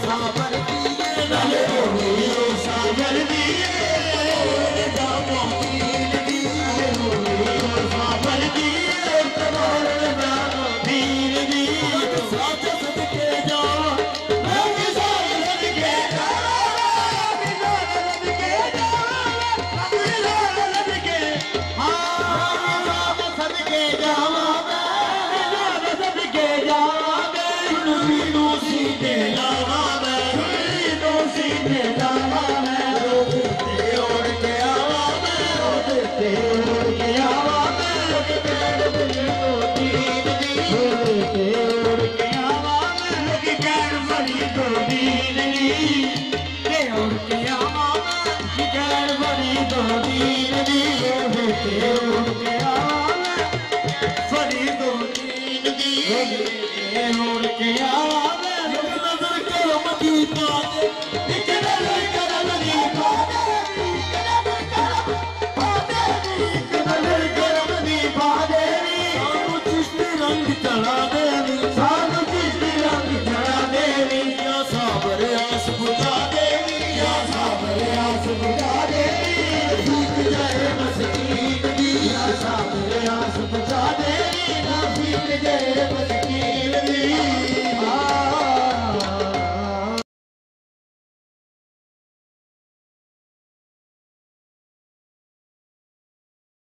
सावर दिए नाले रोहियो सावर दिए दामो पीर दिए रोहियो सावर दिए तुम्हारे दामो पीर दिए साथ सदके जाओ मैं साथ सदके जाओ बिना सदके जाओ बिना सदके हाँ साथ सदके जाओ बिना सदके जाओ सीधे लावा मैं सीधे लावा मैं रोते उड़ के आवा मैं रोते उड़ के आवा मैं रोते उड़ के आवा मैं कि कैर बड़ी तो दीन दी के उड़ के आवा मैं कि कैर बड़ी तो दीन दी रोते उड़ के आवा मैं बड़ी तो दीन दी रोते उड़ के आवा मैं नजर करो मदीना एक नजर